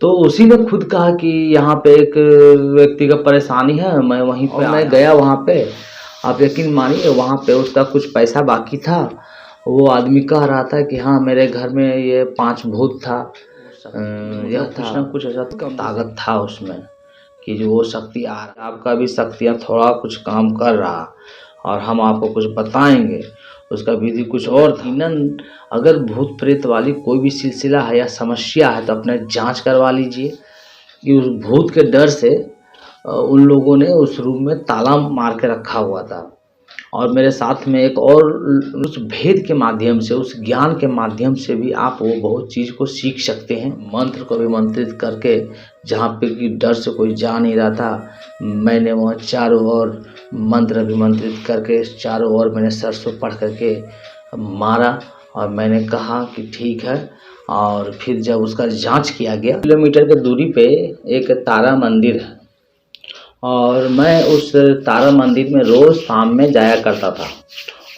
तो उसी ने खुद कहा कि यहाँ पे एक व्यक्ति का परेशानी है, मैं वहीं पे मैं गया वहाँ पे। आप यकीन मानिए वहाँ पे उसका कुछ पैसा बाकी था। वो आदमी कह रहा था कि हाँ मेरे घर में ये 5 भूत था। यह कुछ ना कुछ ऐसा ताकत था उसमें कि जो वो शक्ति आ रहा, आपका भी शक्तियाँ थोड़ा कुछ काम कर रहा और हम आपको कुछ बताएंगे। उसका विधि कुछ और था। अगर भूत प्रेत वाली कोई भी सिलसिला है या समस्या है तो अपने जांच करवा लीजिए। कि उस भूत के डर से उन लोगों ने उस रूम में ताला मार के रखा हुआ था। और मेरे साथ में एक और, उस भेद के माध्यम से, उस ज्ञान के माध्यम से भी आप वो बहुत चीज़ को सीख सकते हैं। मंत्र को भी मंत्रित करके, जहाँ पे कि डर से कोई जा नहीं रहा था, मैंने वहाँ चारों ओर मंत्र अभिमंत्रित करके चारों ओर मैंने सरसों पढ़ करके मारा और मैंने कहा कि ठीक है। और फिर जब उसका जांच किया गया, किलोमीटर की दूरी पे एक तारा मंदिर है और मैं उस तारा मंदिर में रोज़ शाम में जाया करता था।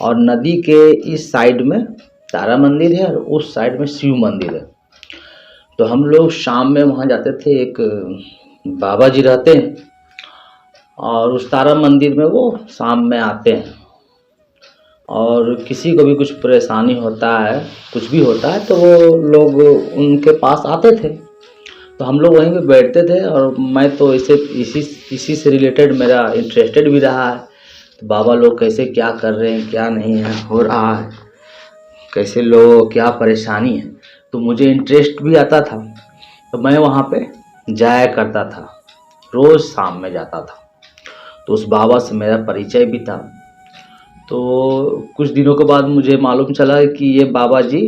और नदी के इस साइड में तारा मंदिर है और उस साइड में शिव मंदिर है। तो हम लोग शाम में वहाँ जाते थे। एक बाबा जी रहते हैं और उस तारा मंदिर में वो शाम में आते हैं और किसी को भी कुछ परेशानी होता है, कुछ भी होता है, तो वो लोग उनके पास आते थे। तो हम लोग वहीं पे बैठते थे और मैं तो इसी से रिलेटेड मेरा इंटरेस्टेड भी रहा है। तो बाबा लोग कैसे क्या कर रहे हैं, क्या नहीं है हो रहा है, कैसे लोगों को क्या परेशानी है, तो मुझे इंटरेस्ट भी आता था। तो मैं वहाँ पे जाया करता था, रोज़ शाम में जाता था। तो उस बाबा से मेरा परिचय भी था। तो कुछ दिनों के बाद मुझे मालूम चला कि ये बाबा जी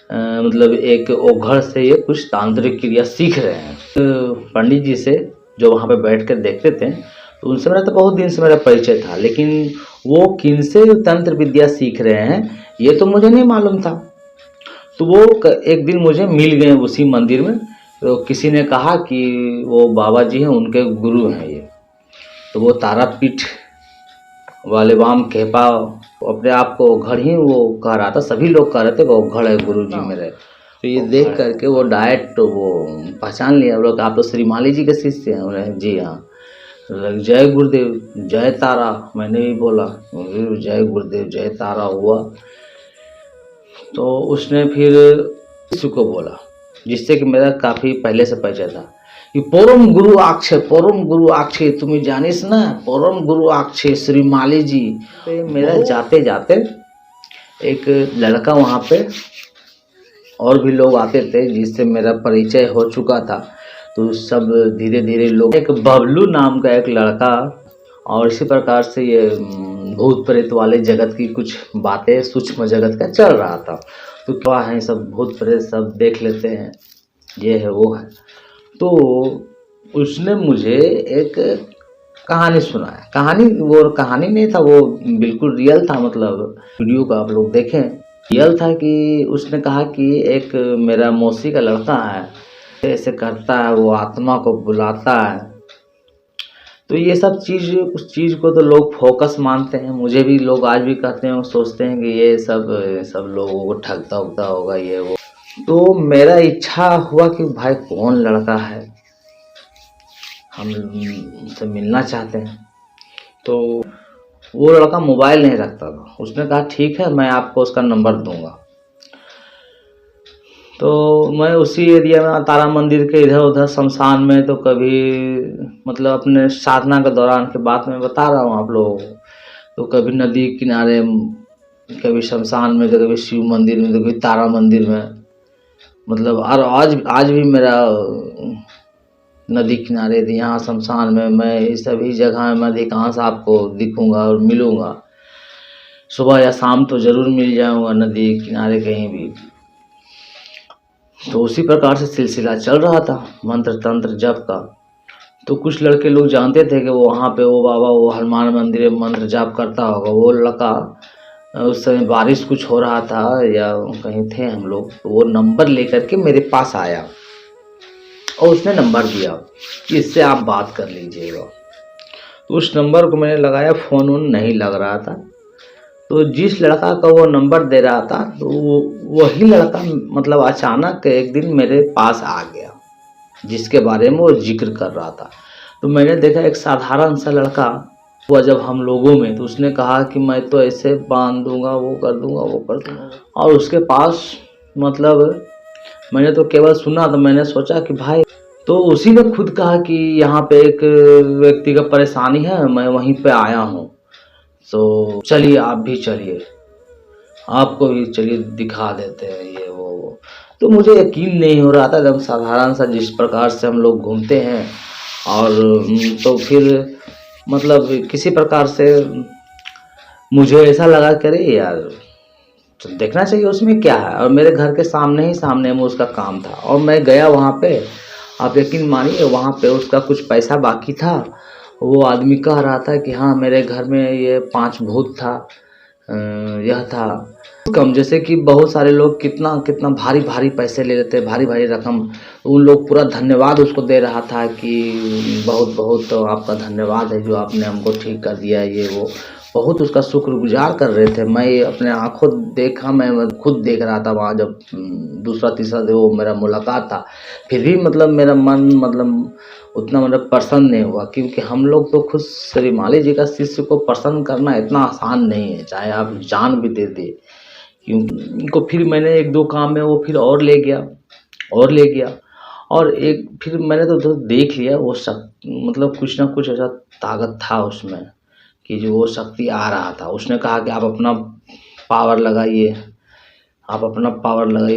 मतलब एक ओघड़ से ये कुछ तांत्रिक क्रिया सीख रहे हैं। तो पंडित जी से जो वहाँ पे बैठ कर देखते थे, तो उनसे मेरा तो बहुत दिन से मेरा परिचय था, लेकिन वो किन से तंत्र विद्या सीख रहे हैं ये तो मुझे नहीं मालूम था। तो वो एक दिन मुझे मिल गए उसी मंदिर में। तो किसी ने कहा कि वो बाबा जी हैं, उनके गुरु हैं ये। तो वो तारापीठ वाले वाम कहपा अपने आप को ओघड़ ही वो कह रहा था। सभी लोग कह रहे थे कि ओघड़ है गुरु जी मेरे। तो ये देख करके वो डायरेक्ट तो वो पहचान लिया। लोग आप तो श्रीमाली जी के शिष्य हैं? उन्हें जी हाँ। जय गुरुदेव, जय तारा। मैंने भी बोला जय गुरुदेव, जय तारा हुआ। तो उसने फिर किसी को बोला जिससे कि मेरा काफ़ी पहले से परिचय था कि परम गुरु आक्षे तुम्हें जानिस ना, परम गुरु आक्षे श्रीमाली जी। मेरा जाते जाते एक लड़का वहाँ पे, और भी लोग आते थे जिससे मेरा परिचय हो चुका था। तो सब धीरे धीरे लोग, एक बबलू नाम का एक लड़का, और इसी प्रकार से ये भूत प्रेत वाले जगत की कुछ बातें सूक्ष्म जगत का चल रहा था। तो क्या है, सब भूत प्रेत सब देख लेते हैं, ये है वो है। तो उसने मुझे एक कहानी सुनाया। वो कहानी नहीं था, वो बिल्कुल रियल था। मतलब वीडियो का आप लोग देखें, रियल था। कि उसने कहा कि एक मेरा मौसी का लड़का है, ऐसे करता है, वो आत्मा को बुलाता है। तो ये सब उस चीज़ को तो लोग फोकस मानते हैं। मुझे भी लोग आज भी कहते हैं, सोचते हैं कि ये सब लोगों को ठगता उगता होगा ये वो। तो मेरा इच्छा हुआ कि भाई कौन लड़का है, हम उनसे मिलना चाहते हैं। तो वो लड़का मोबाइल नहीं रखता था। उसने कहा ठीक है, मैं आपको उसका नंबर दूंगा। तो मैं उसी एरिया में तारा मंदिर के इधर उधर शमशान में, तो कभी मतलब अपने साधना के दौरान की बात मैं बता रहा हूँ आप लोगों को। तो कभी नदी किनारे, कभी शमशान में, तो कभी शिव मंदिर में, तो कभी तारा मंदिर में। मतलब और आज भी मेरा नदी किनारे, यहाँ शमशान में, मैं इस सभी जगह में अधिकांश आपको दिखूंगा और मिलूंगा। सुबह या शाम तो ज़रूर मिल जाऊंगा नदी किनारे कहीं भी। तो उसी प्रकार से सिलसिला चल रहा था मंत्र तंत्र जप का। तो कुछ लड़के लोग जानते थे कि वो वहाँ पे वो बाबा वो हनुमान मंदिर में मंत्र जाप करता होगा। वो लड़का उस समय बारिश कुछ हो रहा था या कहीं थे हम लोग, तो वो नंबर लेकर के मेरे पास आया और उसने नंबर दिया कि इससे आप बात कर लीजिएगा। तो उस नंबर को मैंने लगाया, फ़ोन वोन नहीं लग रहा था। तो जिस लड़का का वो नंबर दे रहा था, तो वही लड़का मतलब अचानक एक दिन मेरे पास आ गया। जिसके बारे में वो जिक्र कर रहा था। तो मैंने देखा एक साधारण सा लड़का हुआ जब हम लोगों में, तो उसने कहा कि मैं तो ऐसे बांध दूंगा, वो कर दूंगा, वो कर दूंगा। और उसके पास मतलब मैंने तो केवल सुना, तो मैंने सोचा कि भाई, तो उसी ने खुद कहा कि यहाँ पे एक व्यक्ति का परेशानी है, मैं वहीं पे आया हूँ, तो चलिए आप भी चलिए, आपको भी चलिए दिखा देते हैं ये वो। तो मुझे यकीन नहीं हो रहा था, एकदम साधारण सा जिस प्रकार से हम लोग घूमते हैं, और तो फिर मतलब किसी प्रकार से मुझे ऐसा लगा कि अरे यार, तो देखना चाहिए उसमें क्या है। और मेरे घर के सामने में उसका काम था, और मैं गया वहाँ पे। आप यकीन मानिए, वहाँ पे उसका कुछ पैसा बाकी था। वो आदमी कह रहा था कि हाँ, मेरे घर में ये 5 भूत था, यह था कम, जैसे कि बहुत सारे लोग कितना कितना भारी भारी पैसे ले लेते हैं, भारी भारी रकम। उन लोग पूरा धन्यवाद उसको दे रहा था कि बहुत बहुत तो आपका धन्यवाद है जो आपने हमको ठीक कर दिया, ये वो बहुत उसका शुक्रगुजार कर रहे थे। मैं अपने आंखों देखा, मैं खुद देख रहा था वहाँ जब दूसरा तीसरा दिन वो मेरा मुलाकात था। फिर भी मतलब मेरा मन मतलब उतना मतलब प्रसन्न नहीं हुआ, क्योंकि हम लोग तो खुद श्री माली जी का शिष्य को प्रसन्न करना इतना आसान नहीं है, चाहे आप जान भी दे दे। क्योंकि फिर मैंने 1-2 काम में वो फिर और ले गया, और एक फिर मैंने तो देख लिया वो मतलब कुछ ना कुछ ऐसा ताकत था उसमें कि जो वो शक्ति आ रहा था। उसने कहा कि आप अपना पावर लगाइए,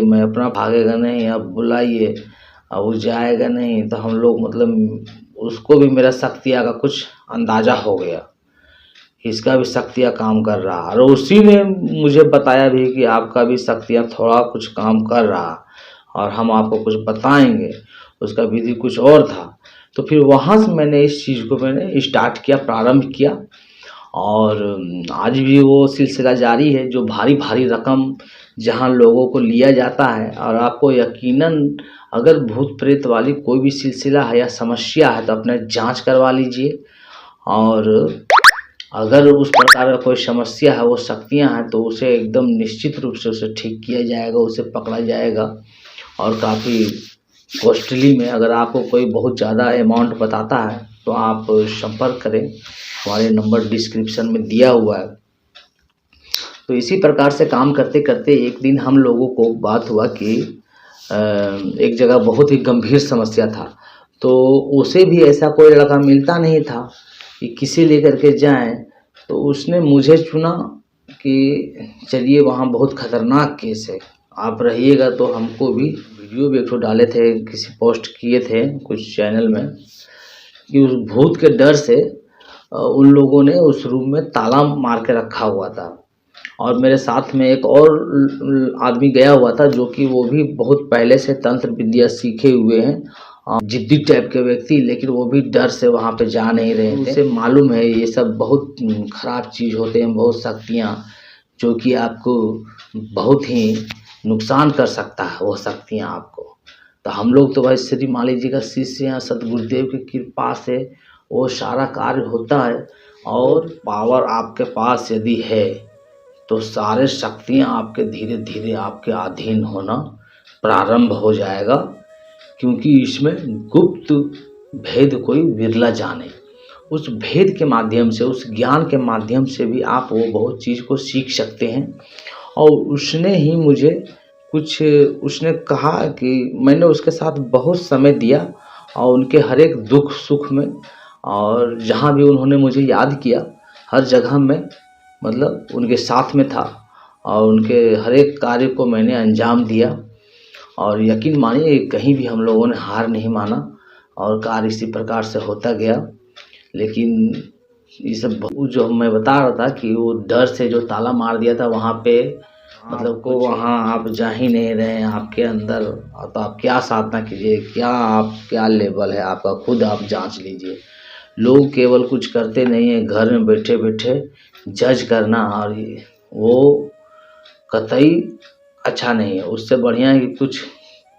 मैं अपना भागेगा नहीं, आप बुलाइए, अब वो जाएगा नहीं। तो हम लोग मतलब उसको भी मेरा शक्तियाँ का कुछ अंदाज़ा हो गया, इसका भी शक्तियाँ काम कर रहा। और उसी ने मुझे बताया भी कि आपका भी शक्तियाँ थोड़ा कुछ काम कर रहा, और हम आपको कुछ बताएंगे। उसका विधि कुछ और था। तो फिर वहाँ से मैंने इस चीज़ को मैंने स्टार्ट किया, प्रारंभ किया, और आज भी वो सिलसिला जारी है। जो भारी भारी रकम जहाँ लोगों को लिया जाता है, और आपको यकीनन अगर भूत प्रेत वाली कोई भी सिलसिला है या समस्या है तो अपने जांच करवा लीजिए। और अगर उस प्रकार का कोई समस्या है, वो शक्तियाँ हैं, तो उसे एकदम निश्चित रूप से उसे ठीक किया जाएगा, उसे पकड़ा जाएगा। और काफ़ी कॉस्टली में, अगर आपको कोई बहुत ज़्यादा अमाउंट बताता है तो आप संपर्क करें, हमारे नंबर डिस्क्रिप्शन में दिया हुआ है। तो इसी प्रकार से काम करते करते एक दिन हम लोगों को बात हुआ कि एक जगह बहुत ही गंभीर समस्या था, तो उसे भी ऐसा कोई लड़का मिलता नहीं था कि किसे लेकर के जाएं। तो उसने मुझे चुना कि चलिए, वहाँ बहुत ख़तरनाक केस है, आप रहिएगा। तो हमको भी वीडियो भी एक ठो डाले थे, किसी पोस्ट किए थे कुछ चैनल में, कि उस भूत के डर से उन लोगों ने उस रूम में ताला मार के रखा हुआ था। और मेरे साथ में एक और आदमी गया हुआ था, जो कि वो भी बहुत पहले से तंत्र विद्या सीखे हुए हैं, जिद्दी टाइप के व्यक्ति, लेकिन वो भी डर से वहाँ पे जा नहीं रहे थे। उसे मालूम है ये सब बहुत खराब चीज़ होते हैं, बहुत शक्तियाँ जो कि आपको बहुत ही नुकसान कर सकता है, वो शक्तियाँ आपको। तो हम लोग तो भाई श्री माली जी का शिष्य हैं, सतगुरुदेव की कृपा से वो सारा कार्य होता है। और पावर आपके पास यदि है तो सारे शक्तियाँ आपके धीरे धीरे आपके अधीन होना प्रारंभ हो जाएगा, क्योंकि इसमें गुप्त भेद कोई विरला जाने। उस भेद के माध्यम से, उस ज्ञान के माध्यम से भी आप वो बहुत चीज़ को सीख सकते हैं। और उसने ही मुझे उसने कहा कि मैंने उसके साथ बहुत समय दिया, और उनके हर एक दुख सुख में, और जहाँ भी उन्होंने मुझे याद किया, हर जगह में मतलब उनके साथ में था, और उनके हर एक कार्य को मैंने अंजाम दिया। और यकीन मानिए, कहीं भी हम लोगों ने हार नहीं माना, और कार्य इसी प्रकार से होता गया। लेकिन ये सब जो मैं बता रहा था कि वो डर से जो ताला मार दिया था वहाँ पे, मतलब को वहाँ आप जा ही नहीं रहे हैं आपके अंदर, तो आप क्या साधना कीजिए, क्या लेवल है आपका, खुद आप जांच लीजिए। लोग केवल कुछ करते नहीं है, घर में बैठे बैठे जज करना, और वो कतई अच्छा नहीं है। उससे बढ़िया है कि कुछ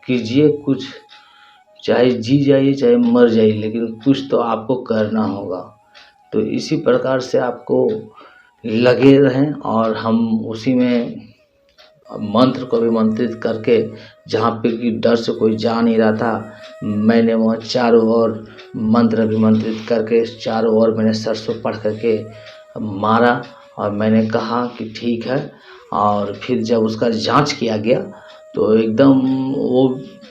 कीजिए, कुछ चाहे जी जाइए चाहे मर जाइए, लेकिन कुछ तो आपको करना होगा। तो इसी प्रकार से आपको लगे रहें, और हम उसी में मंत्र को भी मंत्रित करके जहाँ पे कि डर से कोई जा नहीं रहा था। मैंने वहाँ चारों ओर मंत्र अभिमंत्रित करके चारों ओर मैंने सरसों पढ़ करके मारा और मैंने कहा कि ठीक है। और फिर जब उसका जांच किया गया तो एकदम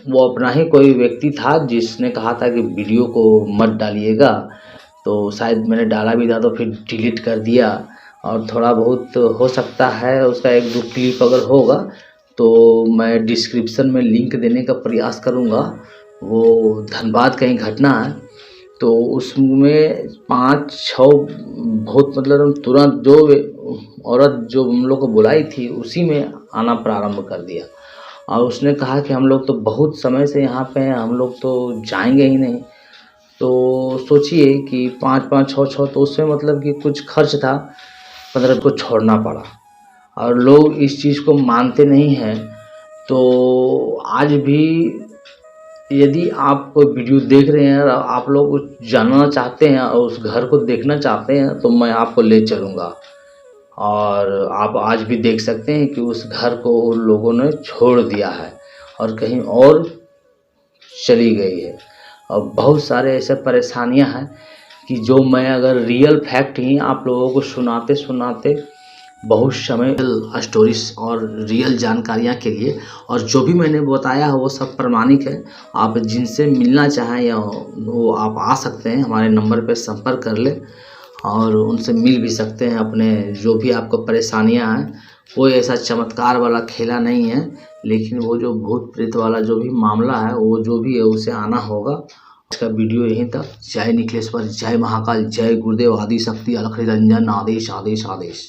वो अपना ही कोई व्यक्ति था जिसने कहा था कि वीडियो को मत डालिएगा, तो शायद मैंने डाला भी था तो फिर डिलीट कर दिया। और थोड़ा बहुत हो सकता है उसका 1-2 क्लिप अगर होगा तो मैं डिस्क्रिप्शन में लिंक देने का प्रयास करूँगा। वो धनबाद का ही घटना है, तो उसमें 5-6 बहुत मतलब तुरंत जो औरत जो हम लोग को बुलाई थी उसी में आना प्रारंभ कर दिया। और उसने कहा कि हम लोग तो बहुत समय से यहाँ पे हैं, हम लोग तो जाएंगे ही नहीं। तो सोचिए कि 5-5, 6-6 तो उसमें मतलब कि कुछ खर्च था, 15 को छोड़ना पड़ा और लोग इस चीज़ को मानते नहीं हैं। तो आज भी यदि आप कोई वीडियो देख रहे हैं और आप लोग कुछ जानना चाहते हैं और उस घर को देखना चाहते हैं तो मैं आपको ले चलूँगा। और आप आज भी देख सकते हैं कि उस घर को उन लोगों ने छोड़ दिया है और कहीं और चली गई है। और बहुत सारे ऐसे परेशानियां हैं कि जो मैं अगर रियल फैक्ट ही आप लोगों को सुनाते सुनाते बहुत समय स्टोरीज और रियल जानकारियां के लिए, और जो भी मैंने बताया है वो सब प्रमाणिक है। आप जिनसे मिलना चाहें या वो आप आ सकते हैं, हमारे नंबर पर संपर्क कर लें और उनसे मिल भी सकते हैं। अपने जो भी आपको परेशानियां हैं, कोई ऐसा चमत्कार वाला खेला नहीं है, लेकिन वो जो भूत प्रेत वाला जो भी मामला है वो जो भी है उसे आना होगा। इसका वीडियो यहीं तक। जय निखिलेश्वर, जय महाकाल, जय गुरुदेव, आदि शक्ति, अलख निरंजन, आदेश आदेश आदेश।